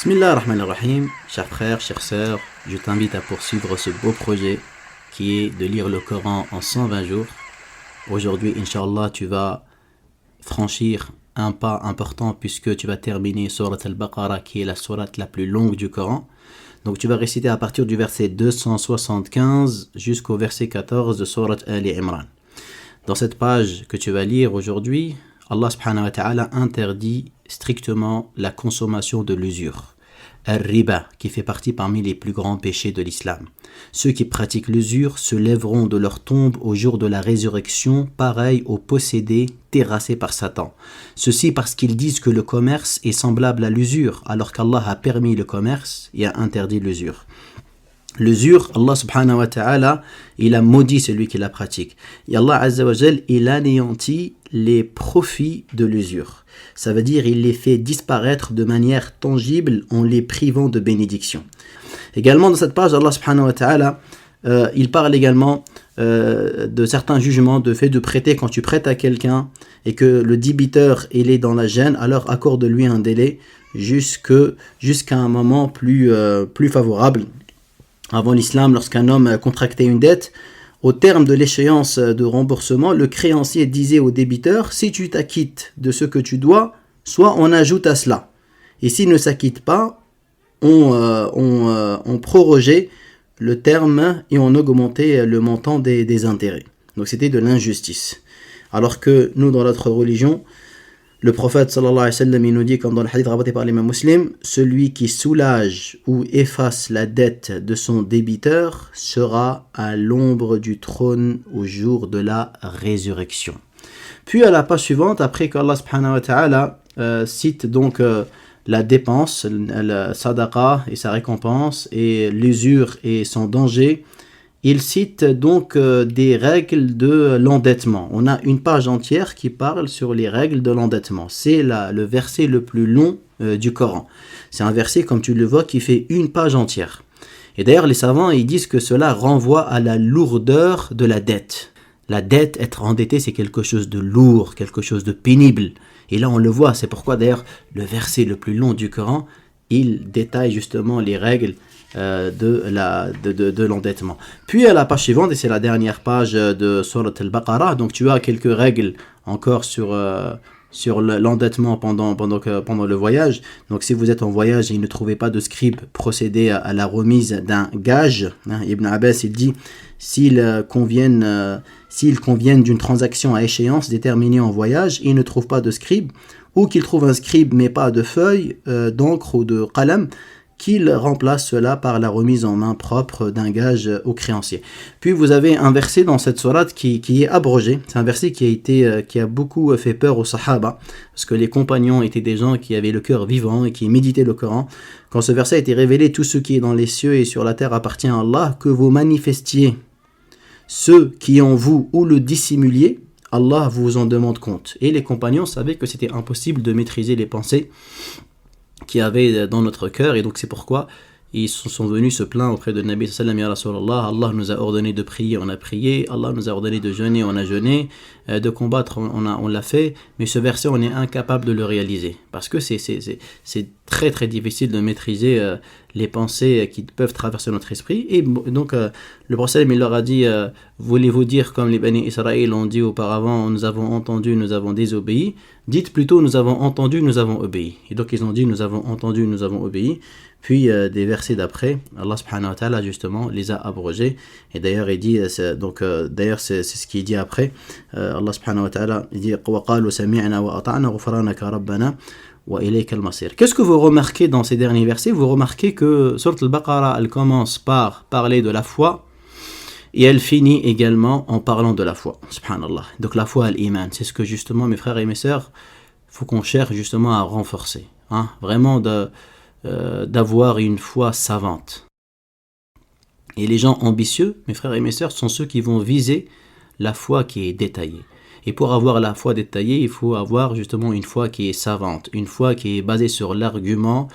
Bismillah ar-Rahman ar-Rahim, chers frères, chères sœurs, je t'invite à poursuivre ce beau projet qui est de lire le Coran en 120 jours. Aujourd'hui, Inch'Allah, tu vas franchir un pas important puisque tu vas terminer Surat al-Baqarah qui est la sourate la plus longue du Coran. Donc tu vas réciter à partir du verset 275 jusqu'au verset 14 de Surat Ali Imran. Dans cette page que tu vas lire aujourd'hui, Allah subhanahu wa ta'ala interdit strictement la consommation de l'usure. Al-riba, qui fait partie parmi les plus grands péchés de l'islam. Ceux qui pratiquent l'usure se lèveront de leur tombe au jour de la résurrection, pareil aux possédés terrassés par Satan. Ceci parce qu'ils disent que le commerce est semblable à l'usure, alors qu'Allah a permis le commerce et a interdit l'usure. L'usure, Allah subhanahu wa ta'ala, il a maudit celui qui la pratique. Et Allah azza wa jal, il anéantit les profits de l'usure. Ça veut dire il les fait disparaître de manière tangible en les privant de bénédiction. Également dans cette page, Allah subhanahu wa ta'ala, il parle également de certains jugements, de fait de prêter quand tu prêtes à quelqu'un et que le débiteur il est dans la gêne, alors accorde-lui un délai jusqu'à un moment plus favorable. Avant l'islam, lorsqu'un homme contractait une dette, au terme de l'échéance de remboursement, le créancier disait au débiteur « Si tu t'acquittes de ce que tu dois, soit on ajoute à cela. Et s'il ne s'acquitte pas, on prorogeait le terme et on augmentait le montant des intérêts. » Donc c'était de l'injustice. Alors que nous, dans notre religion, le prophète sallallahu alayhi wa sallam, il nous dit, comme dans le hadith rapporté par l'imam Muslim, celui qui soulage ou efface la dette de son débiteur sera à l'ombre du trône au jour de la résurrection. Puis à la page suivante, après qu'Allah subhanahu wa ta'ala cite donc la dépense, la sadaqa et sa récompense, et l'usure et son danger, il cite donc des règles de l'endettement. On a une page entière qui parle sur les règles de l'endettement. C'est le verset le plus long du Coran. C'est un verset, comme tu le vois, qui fait une page entière. Et d'ailleurs, les savants ils disent que cela renvoie à la lourdeur de la dette. La dette, être endetté, c'est quelque chose de lourd, quelque chose de pénible. Et là, on le voit. C'est pourquoi, d'ailleurs, le verset le plus long du Coran, il détaille justement les règles de l'endettement. Puis à la page suivante, et c'est la dernière page de Surat al-Baqarah, donc tu as quelques règles encore sur l'endettement pendant le voyage. Donc si vous êtes en voyage et ne trouvez pas de scribe, procédez à la remise d'un gage. Ibn Abbas il dit s'ils conviennent d'une transaction à échéance déterminée en voyage, ils ne trouvent pas de scribe, ou qu'ils trouvent un scribe mais pas de feuille, d'encre ou de qalam, qu'il remplace cela par la remise en main propre d'un gage au créancier. Puis vous avez un verset dans cette sourate qui est abrogé. C'est un verset qui a beaucoup fait peur aux sahaba, parce que les compagnons étaient des gens qui avaient le cœur vivant et qui méditaient le Coran. Quand ce verset a été révélé, tout ce qui est dans les cieux et sur la terre appartient à Allah, que vous manifestiez ceux qui en vous ou le dissimuliez, Allah vous en demande compte. Et les compagnons savaient que c'était impossible de maîtriser les pensées qu'il y avait dans notre cœur, et donc c'est pourquoi ils sont venus se plaindre auprès de Nabi sallallahu alayhi wa sallam. Ya Rasulallah, Allah nous a ordonné de prier, on a prié, Allah nous a ordonné de jeûner, on a jeûné, de combattre, on l'a fait, mais ce verset on est incapable de le réaliser, parce que c'est très très difficile de maîtriser les pensées qui peuvent traverser notre esprit. Et donc le prophète il leur a dit voulez-vous dire comme les Bani Israël ont dit auparavant, nous avons entendu, nous avons désobéi? Dites plutôt nous avons entendu, nous avons obéi. Et donc ils ont dit nous avons entendu, nous avons obéi. Puis des versets d'après, Allah subhanahu wa ta'ala justement les a abrogés. Et d'ailleurs il dit d'ailleurs c'est ce qu'il dit après. Allah subhanahu wa ta'ala il dit وَقَالُوا سَمِعْنَا وَأَطَعْنَا غُفْرَانَكَ رَبَّنَا وَإِلَيْكَ الْمَصِيرُ. Qu'est-ce que vous remarquez dans ces derniers versets? Vous remarquez que Surat al-Baqarah elle commence par parler de la foi et elle finit également en parlant de la foi. Subhanallah. Donc la foi al-Iman, c'est ce que justement mes frères et mes sœurs, il faut qu'on cherche justement à renforcer. Vraiment d'avoir une foi savante. Et les gens ambitieux, mes frères et mes sœurs, sont ceux qui vont viser la foi qui est détaillée. Et pour avoir la foi détaillée, il faut avoir justement une foi qui est savante, une foi qui est basée sur l'argument,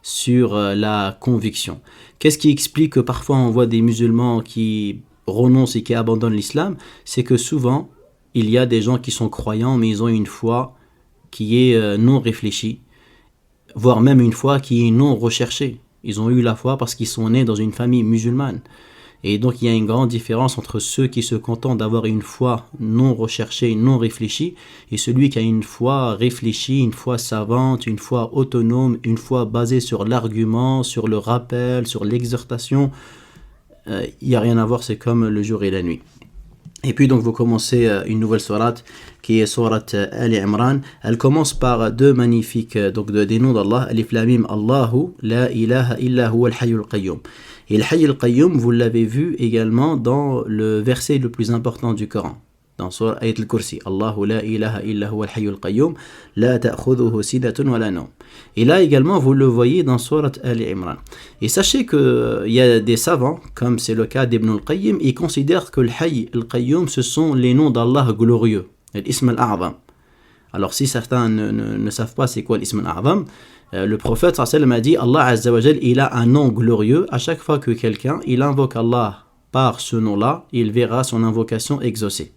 sur la conviction. Qu'est-ce qui explique que parfois on voit des musulmans qui renoncent et qui abandonnent l'islam? C'est que souvent, il y a des gens qui sont croyants, mais ils ont une foi qui est non réfléchie, voire même une foi qui est non recherchée. Ils ont eu la foi parce qu'ils sont nés dans une famille musulmane. Et donc il y a une grande différence entre ceux qui se contentent d'avoir une foi non recherchée, non réfléchie, et celui qui a une foi réfléchie, une foi savante, une foi autonome, une foi basée sur l'argument, sur le rappel, sur l'exhortation. Il n'y a rien à voir, c'est comme le jour et la nuit. Et puis donc vous commencez une nouvelle sourate qui est sourate Ali Imran. Elle commence par deux magnifiques des noms d'Allah. Alif Lam Mim, Allahu la ilaha illa huwa al-hayyul qayyum. Et le Hayy al-Qayyum, vous l'avez vu également dans le verset le plus important du Coran, dans Surah Ayat al-Kursi. Allahu la ilaha illa huwa al-Hayy al-Qayyum, la ta'khudhuhu sinatun wa la nawm. Et là également, vous le voyez dans Surah Ali Imran. Et sachez qu'il y a des savants, comme c'est le cas d'Ibn al-Qayyim, ils considèrent que le Hayy al-Qayyum, ce sont les noms d'Allah glorieux, l'Ism al-A'zam. Alors si certains ne savent pas c'est quoi l'Ism al-A'zam, le prophète sallallahu alayhi wa sallam a dit Allah Azza wa Jal, il a un nom glorieux. À chaque fois que quelqu'un il invoque Allah par ce nom-là, il verra son invocation exaucée.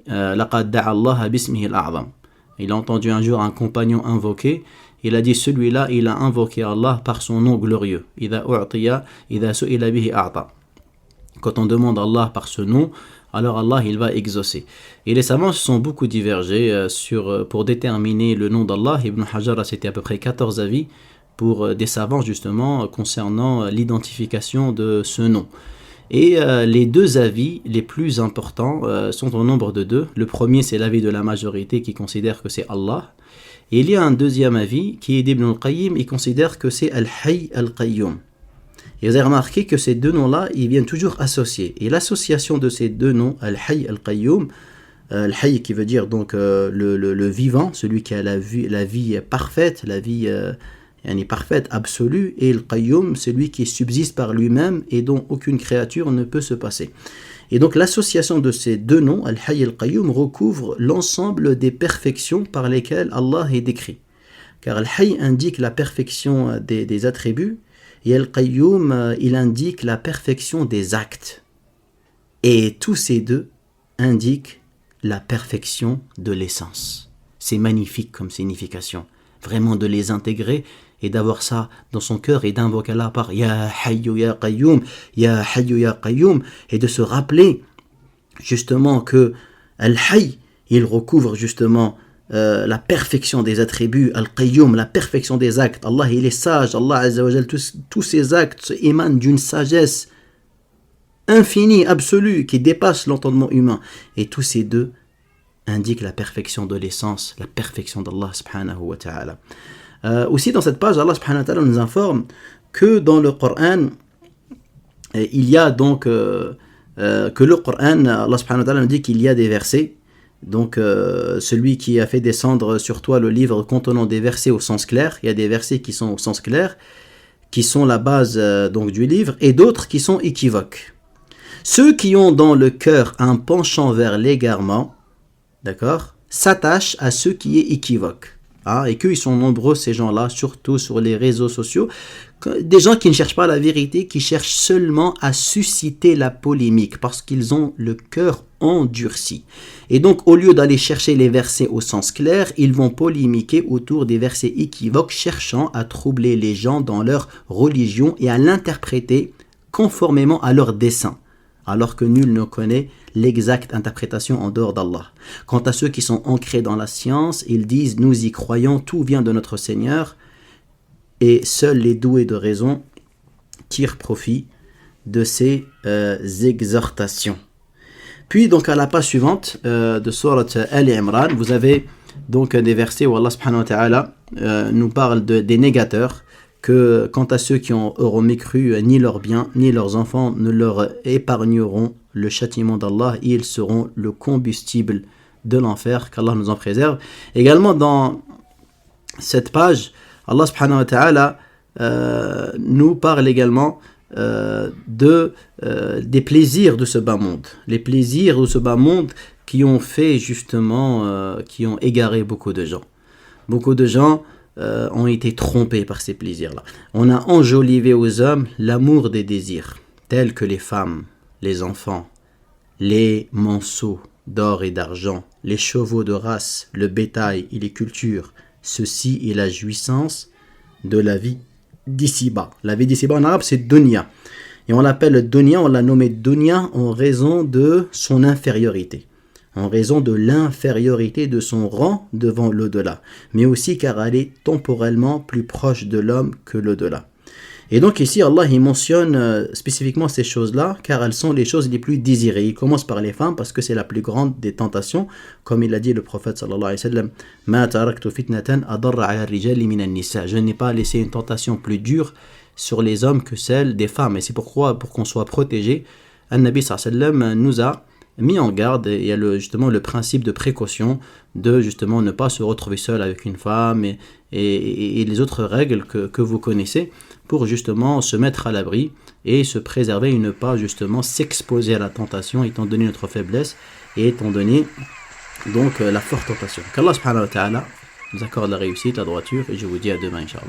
Laqad da'a Allah bismihi al-a'zam. Il a entendu un jour un compagnon invoquer. Il a dit celui-là il a invoqué Allah par son nom glorieux. Idha u'tiya idha su'ila bihi a'ta. Quand on demande Allah par ce nom, alors Allah il va exaucer. Et les savants se sont beaucoup divergés pour déterminer le nom d'Allah. Ibn Hajar, c'était à peu près 14 avis pour des savants justement concernant l'identification de ce nom. Et les deux avis les plus importants sont au nombre de deux. Le premier, c'est l'avis de la majorité qui considère que c'est Allah. Et il y a un deuxième avis qui est d'Ibn al-Qayyim, il considère que c'est Al-Hayy al-Qayyum. Et vous avez remarqué que ces deux noms-là, ils viennent toujours associés. Et l'association de ces deux noms, Al-Hayy al-Qayyum, Al-Hayy qui veut dire donc le vivant, celui qui a la vie parfaite, la vie parfaite, absolue, et Al-Qayyum, celui qui subsiste par lui-même et dont aucune créature ne peut se passer. Et donc l'association de ces deux noms, Al-Hayy al-Qayyum, recouvre l'ensemble des perfections par lesquelles Allah est décrit. Car Al-Hayy indique la perfection des attributs, et Al-Qayyum, il indique la perfection des actes. Et tous ces deux indiquent la perfection de l'essence. C'est magnifique comme signification. Vraiment de les intégrer et d'avoir ça dans son cœur et d'invoquer Allah par Ya Hayyu Ya Qayyum, Ya Hayyu Ya Qayyum, et de se rappeler justement que Al-Hayy, il recouvre justement la perfection des attributs, Al-Qayyum, la perfection des actes. Allah, il est sage. Allah, Azza wa Jal, tous ses actes émanent d'une sagesse infinie, absolue, qui dépasse l'entendement humain. Et tous ces deux indiquent la perfection de l'essence, la perfection d'Allah, subhanahu wa ta'ala. Aussi, dans cette page, Allah, subhanahu wa ta'ala, nous informe que dans le Coran, il y a donc, que le Coran, Allah, subhanahu wa ta'ala, nous dit qu'il y a des versets. Donc, celui qui a fait descendre sur toi le livre contenant des versets au sens clair, il y a des versets qui sont au sens clair, qui sont la base donc du livre, et d'autres qui sont équivoques. Ceux qui ont dans le cœur un penchant vers l'égarement, d'accord, s'attachent à ce qui est équivoque. Et qu'ils sont nombreux, ces gens-là, surtout sur les réseaux sociaux, des gens qui ne cherchent pas la vérité, qui cherchent seulement à susciter la polémique, parce qu'ils ont le cœur endurci. Et donc, au lieu d'aller chercher les versets au sens clair, ils vont polémiquer autour des versets équivoques, cherchant à troubler les gens dans leur religion et à l'interpréter conformément à leur dessein, alors que nul ne connaît l'exacte interprétation en dehors d'Allah. Quant à ceux qui sont ancrés dans la science, ils disent « Nous y croyons, tout vient de notre Seigneur » et seuls les doués de raison tirent profit de ces exhortations. Puis donc à la page suivante de Sourate Ali Imran, vous avez donc des versets où Allah subhanahu wa ta'ala nous parle des négateurs, que quant à ceux qui auront mécru, ni leurs biens, ni leurs enfants ne leur épargneront le châtiment d'Allah, et ils seront le combustible de l'enfer, qu'Allah nous en préserve. Également dans cette page, Allah subhanahu wa ta'ala nous parle également des plaisirs de ce bas monde. Les plaisirs de ce bas monde qui ont fait justement, qui ont égaré beaucoup de gens. Beaucoup de gens ont été trompés par ces plaisirs-là. On a enjolivé aux hommes l'amour des désirs, tels que les femmes, les enfants, les monceaux d'or et d'argent, les chevaux de race, le bétail et les cultures. Ceci est la jouissance de la vie d'ici-bas. La vie d'ici-bas en arabe, c'est dunya. Et on l'appelle dunya, on l'a nommé dunya en raison de son infériorité. En raison de l'infériorité de son rang devant l'au-delà. Mais aussi car elle est temporellement plus proche de l'homme que l'au-delà. Et donc ici, Allah il mentionne spécifiquement ces choses-là, car elles sont les choses les plus désirées. Il commence par les femmes parce que c'est la plus grande des tentations, comme il a dit le prophète sallallahu alayhi wa sallam, Ma taraktu fitnatan adarra ala rijali minan nisa. Je n'ai pas laissé une tentation plus dure sur les hommes que celle des femmes. Et c'est pourquoi, pour qu'on soit protégé, An-Nabi sallallahu alayhi wa sallam nous a mis en garde. Il y a justement le principe de précaution, de justement ne pas se retrouver seul avec une femme et les autres règles que vous connaissez, pour justement se mettre à l'abri et se préserver et ne pas justement s'exposer à la tentation étant donné notre faiblesse et étant donné donc la forte tentation. Qu'Allah subhanahu wa ta'ala nous accorde la réussite, la droiture, et je vous dis à demain, Inch'Allah.